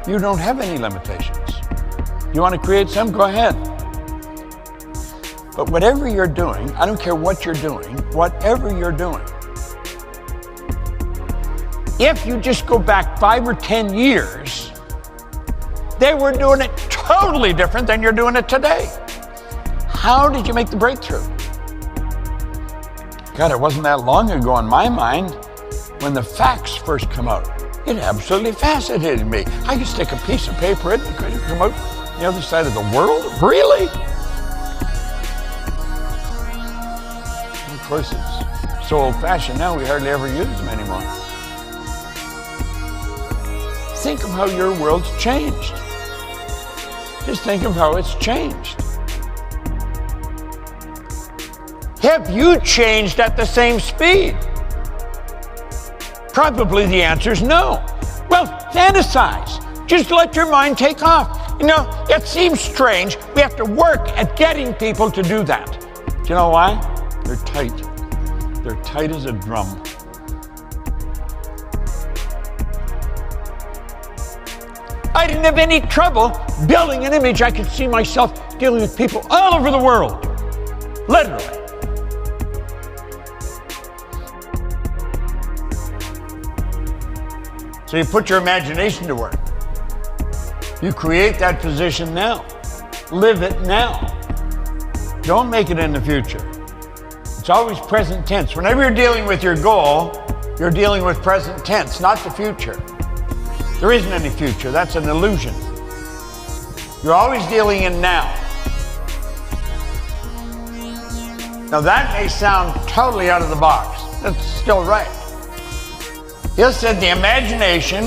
You don't have any limitations. You want to create some? Go ahead. But whatever you're doing, I don't care what you're doing, whatever you're doing, if you just go back 5 or 10 years, they were doing it totally different than you're doing it today. How did you make the breakthrough? God, it wasn't that long ago in my mind when the facts first come out. It absolutely fascinated me. I could stick a piece of paper in, it could come out the other side of the world? Really? And of course, it's so old-fashioned now, we hardly ever use them anymore. Think of how your world's changed. Just think of how it's changed. Have you changed at the same speed? Probably the answer is no. Well, fantasize. Just let your mind take off. You know, it seems strange. We have to work at getting people to do that. Do you know why? They're tight. They're tight as a drum. I didn't have any trouble building an image. I could see myself dealing with people all over the world. Literally. So you put your imagination to work. You create that position now. Live it now. Don't make it in the future. It's always present tense. Whenever you're dealing with your goal, you're dealing with present tense, not the future. There isn't any future. That's an illusion. You're always dealing in now. Now that may sound totally out of the box. That's still right. He said the imagination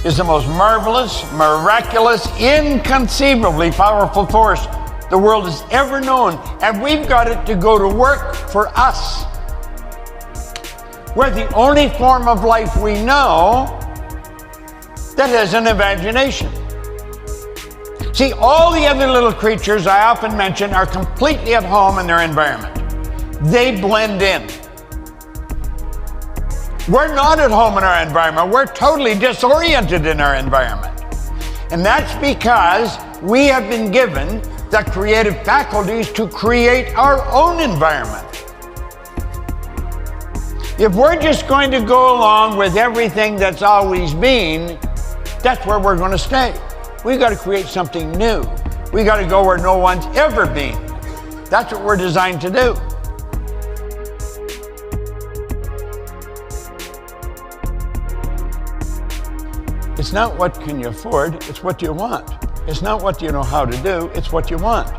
is the most marvelous, miraculous, inconceivably powerful force the world has ever known, and we've got it to go to work for us. We're the only form of life we know that has an imagination. See, all the other little creatures I often mention are completely at home in their environment. They blend in. We're not at home in our environment. We're totally disoriented in our environment. And that's because we have been given the creative faculties to create our own environment. If we're just going to go along with everything that's always been, that's where we're going to stay. We've got to create something new. We've got to go where no one's ever been. That's what we're designed to do. It's not what can you afford, it's what you want. It's not what you know how to do, it's what you want.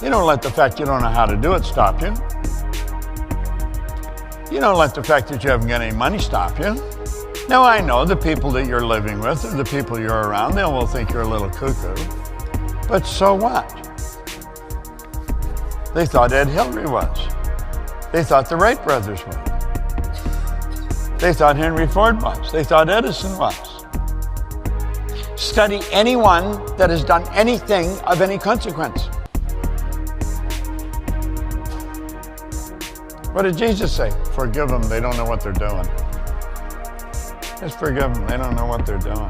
You don't let the fact you don't know how to do it stop you. You don't let the fact that you haven't got any money stop you. Now I know the people that you're living with or the people you're around, they will think you're a little cuckoo. But so what? They thought Ed Hillary was. They thought the Wright brothers were. They thought Henry Ford was. They thought Edison was. Study anyone that has done anything of any consequence. What did Jesus say? Forgive them, they don't know what they're doing. Just forgive them, they don't know what they're doing.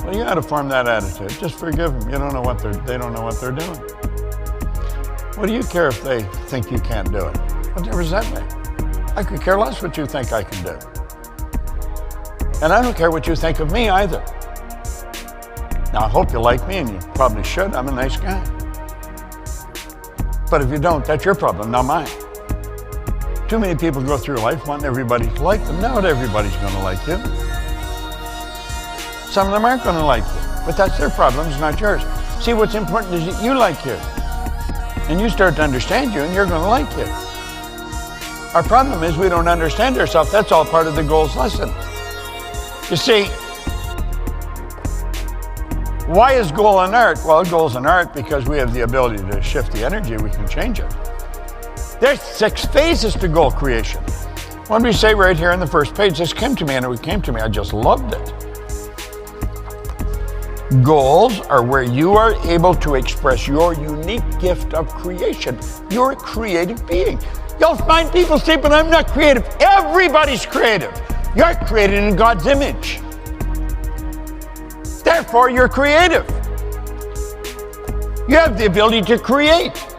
Well, you got to form that attitude. Just forgive them, they don't know what they're doing. What do you care if they think you can't do it? What difference does that make? I could care less what you think I can do. And I don't care what you think of me either. Now, I hope you like me, and you probably should. I'm a nice guy. But if you don't, that's your problem, not mine. Too many people go through life wanting everybody to like them. Not everybody's going to like you. Some of them aren't going to like you, but that's their problem, it's not yours. See, what's important is that you like you. And you start to understand you, and you're going to like you. Our problem is we don't understand ourselves. That's all part of the goals lesson. You see, why is goal an art? Well, goal's an art because we have the ability to shift the energy. We can change it. There's 6 phases to goal creation. When we say right here on the first page, this came to me, and it came to me, I just loved it. Goals are where you are able to express your unique gift of creation. You're a creative being. You'll find people say, but I'm not creative. Everybody's creative. You're created in God's image. Therefore, you're creative. You have the ability to create.